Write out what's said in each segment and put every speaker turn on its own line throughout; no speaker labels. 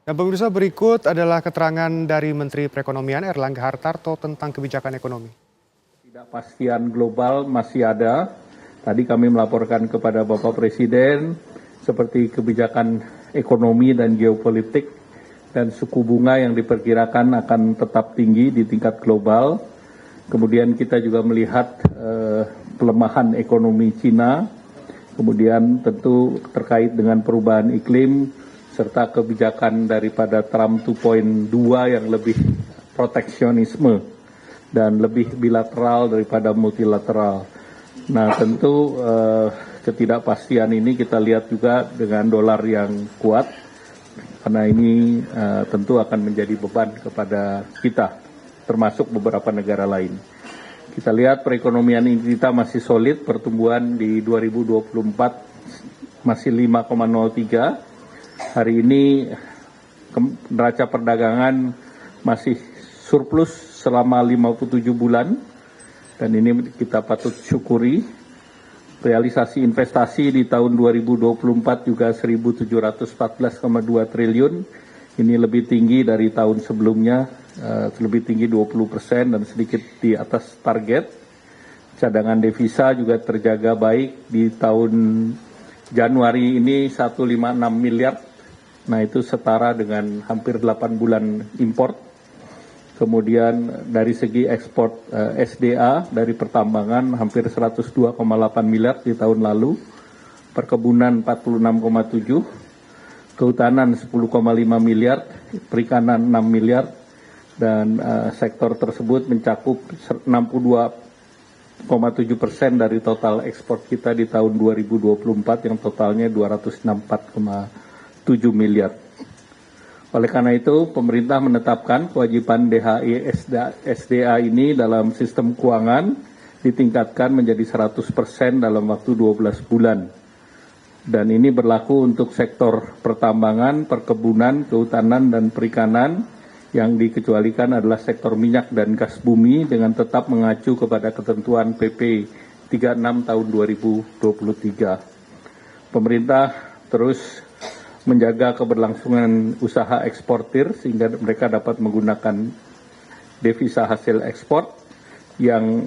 Dan pemirsa, berikut adalah keterangan dari Menteri Perekonomian Erlangga Hartarto tentang kebijakan ekonomi.
Ketidakpastian global masih ada. Tadi kami melaporkan kepada Bapak Presiden seperti kebijakan ekonomi dan geopolitik dan suku bunga yang diperkirakan akan tetap tinggi di tingkat global. Kemudian kita juga melihat pelemahan ekonomi Cina, kemudian tentu terkait dengan perubahan iklim, serta kebijakan daripada Trump 2.2 yang lebih proteksionisme dan lebih bilateral daripada multilateral. Nah tentu ketidakpastian ini kita lihat juga dengan dolar yang kuat, karena ini tentu akan menjadi beban kepada kita, termasuk beberapa negara lain. Kita lihat perekonomian kita masih solid, pertumbuhan di 2024 masih 5,03. Hari ini neraca perdagangan masih surplus selama 57 bulan, dan ini kita patut syukuri. Realisasi investasi di tahun 2024 juga 1.714,2 triliun, ini lebih tinggi dari tahun sebelumnya, lebih tinggi 20% dan sedikit di atas target. Cadangan devisa juga terjaga baik di tahun Januari ini 156 miliar. Nah itu setara dengan hampir 8 bulan import. Kemudian dari segi ekspor SDA dari pertambangan hampir 102,8 miliar di tahun lalu. Perkebunan 46,7, kehutanan 10,5 miliar, perikanan 6 miliar, dan sektor tersebut mencakup 62,7% dari total ekspor kita di tahun 2024 yang totalnya 264,7 miliar. Oleh karena itu, pemerintah menetapkan kewajiban DHI SDA ini dalam sistem keuangan ditingkatkan menjadi 100% dalam waktu 12 bulan. Dan ini berlaku untuk sektor pertambangan, perkebunan, kehutanan, dan perikanan. Yang dikecualikan adalah sektor minyak dan gas bumi dengan tetap mengacu kepada ketentuan PP 36 tahun 2023. Pemerintah terus menjaga keberlangsungan usaha eksportir sehingga mereka dapat menggunakan devisa hasil ekspor yang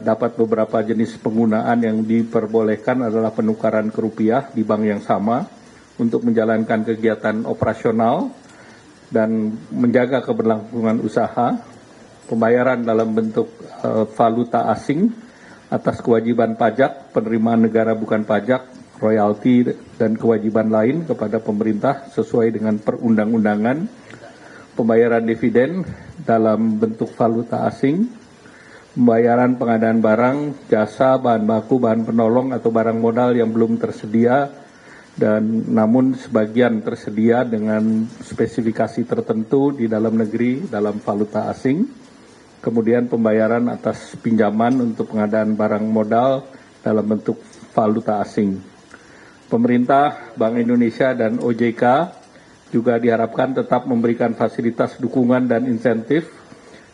dapat beberapa jenis penggunaan yang diperbolehkan adalah penukaran ke rupiah di bank yang sama untuk menjalankan kegiatan operasional dan menjaga keberlangsungan usaha, pembayaran dalam bentuk valuta asing atas kewajiban pajak, penerimaan negara bukan pajak, royalti dan kewajiban lain kepada pemerintah sesuai dengan perundang-undangan, pembayaran dividen dalam bentuk valuta asing, pembayaran pengadaan barang, jasa, bahan baku, bahan penolong atau barang modal yang belum tersedia dan namun sebagian tersedia dengan spesifikasi tertentu di dalam negeri dalam valuta asing, kemudian pembayaran atas pinjaman untuk pengadaan barang modal dalam bentuk valuta asing. Pemerintah, Bank Indonesia, dan OJK juga diharapkan tetap memberikan fasilitas dukungan dan insentif,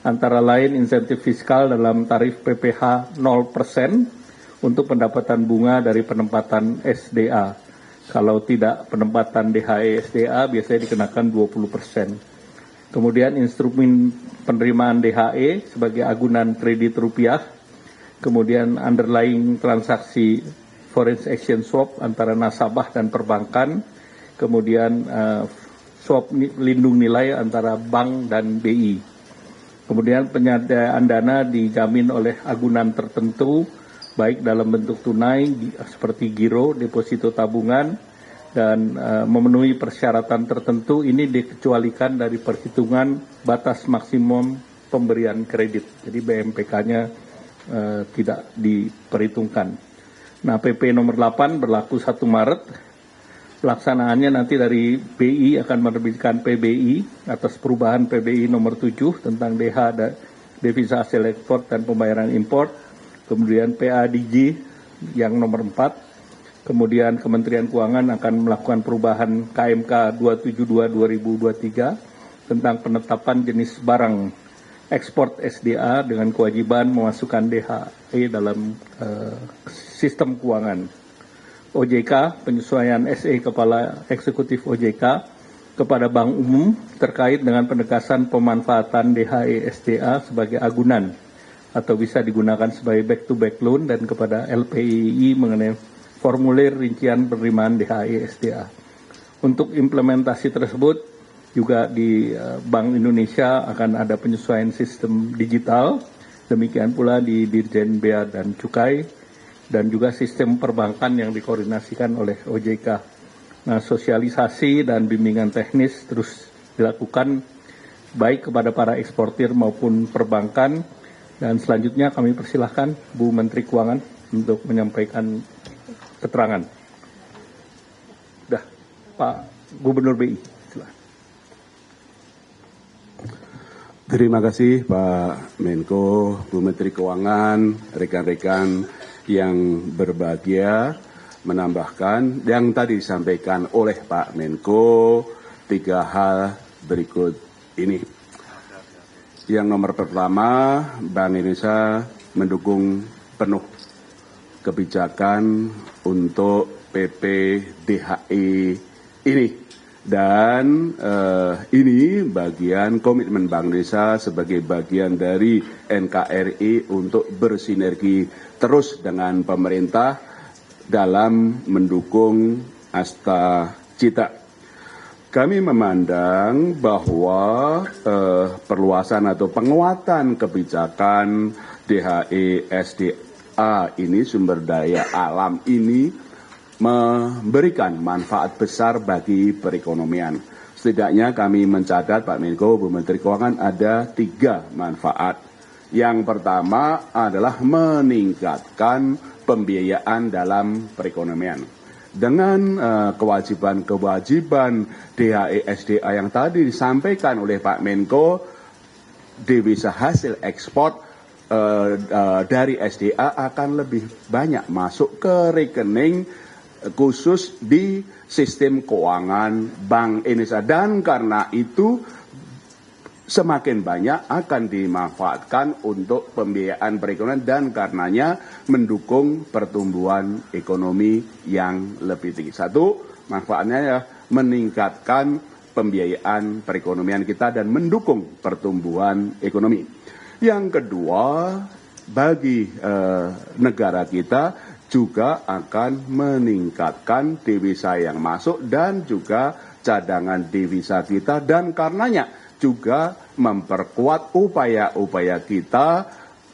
antara lain insentif fiskal dalam tarif PPh 0% untuk pendapatan bunga dari penempatan SDA. Kalau tidak penempatan DHE SDA biasanya dikenakan 20%. Kemudian instrumen penerimaan DHE sebagai agunan kredit rupiah, kemudian underlying transaksi foreign exchange swap antara nasabah dan perbankan, kemudian swap lindung nilai antara bank dan BI. Kemudian penyediaan dana dijamin oleh agunan tertentu, baik dalam bentuk tunai seperti giro, deposito tabungan, dan memenuhi persyaratan tertentu. Ini dikecualikan dari perhitungan batas maksimum pemberian kredit. Jadi BMPK-nya tidak diperhitungkan. Nah, PP nomor 8 berlaku 1 Maret. Pelaksanaannya nanti dari BI akan menerbitkan PBI atas perubahan PBI nomor 7 tentang DH devisa hasil ekspor dan pembayaran import. Kemudian PADG yang nomor 4. Kemudian Kementerian Keuangan akan melakukan perubahan KMK 272/2023 tentang penetapan jenis barang ekspor SDA dengan kewajiban memasukkan DHE dalam sistem keuangan. OJK, penyesuaian SE Kepala Eksekutif OJK kepada Bank Umum terkait dengan penegasan pemanfaatan DHE SDA sebagai agunan atau bisa digunakan sebagai back-to-back loan dan kepada LPII mengenai formulir rincian penerimaan DHE SDA. Untuk implementasi tersebut juga di Bank Indonesia akan ada penyesuaian sistem digital, demikian pula di Dirjen Bea dan Cukai, dan juga sistem perbankan yang dikoordinasikan oleh OJK. Nah, sosialisasi dan bimbingan teknis terus dilakukan baik kepada para eksportir maupun perbankan. Dan selanjutnya kami persilahkan Bu Menteri Keuangan untuk menyampaikan keterangan. Dah, Pak Gubernur BI. Silakan.
Terima kasih Pak Menko, Bu Menteri Keuangan, rekan-rekan yang berbahagia, menambahkan yang tadi disampaikan oleh Pak Menko 3 hal berikut ini. Yang nomor pertama, Bank Indonesia mendukung penuh kebijakan untuk PPDHE ini. Dan ini bagian komitmen Bank Indonesia sebagai bagian dari NKRI untuk bersinergi terus dengan pemerintah dalam mendukung Asta Cita. Kami memandang bahwa perluasan atau penguatan kebijakan DHE SDA ini, sumber daya alam ini, memberikan manfaat besar bagi perekonomian. Setidaknya kami mencatat, Pak Menko, Bu Menteri Keuangan, ada 3 manfaat. Yang pertama adalah meningkatkan pembiayaan dalam perekonomian. Dengan kewajiban-kewajiban DHE SDA yang tadi disampaikan oleh Pak Menko, devisa hasil ekspor dari SDA akan lebih banyak masuk ke rekening khusus di sistem keuangan Bank Indonesia. Dan karena itu semakin banyak akan dimanfaatkan untuk pembiayaan perekonomian dan karenanya mendukung pertumbuhan ekonomi yang lebih tinggi. 1, manfaatnya ya meningkatkan pembiayaan perekonomian kita dan mendukung pertumbuhan ekonomi. Yang kedua, bagi negara kita juga akan meningkatkan devisa yang masuk dan juga cadangan devisa kita, dan karenanya juga memperkuat upaya-upaya kita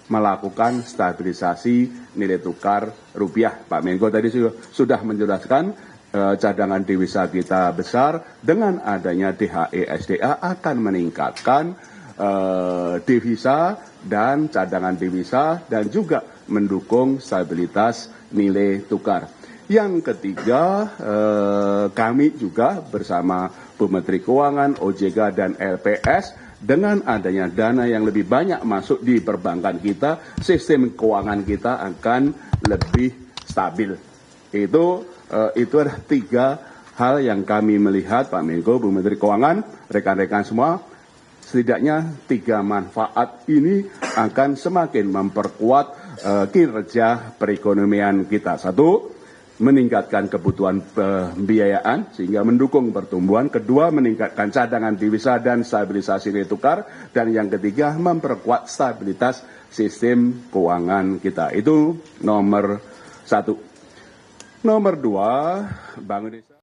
melakukan stabilisasi nilai tukar rupiah. Pak Menko tadi sudah menjelaskan cadangan devisa kita besar, dengan adanya DHE SDA akan meningkatkan devisa dan cadangan devisa dan juga mendukung stabilitas nilai tukar. Yang ketiga, kami juga bersama Bu Menteri Keuangan, OJK, dan LPS, dengan adanya dana yang lebih banyak masuk di perbankan kita, sistem keuangan kita akan lebih stabil. Itu adalah 3 hal yang kami melihat, Pak Menko, Bu Menteri Keuangan, rekan-rekan semua, setidaknya 3 manfaat ini akan semakin memperkuat kinerja perekonomian kita. 1, meningkatkan kebutuhan pembiayaan sehingga mendukung pertumbuhan. 2, meningkatkan cadangan devisa dan stabilisasi nilai tukar. Dan yang ketiga, memperkuat stabilitas sistem keuangan kita. Itu nomor 1. Nomor 2, Bank Indonesia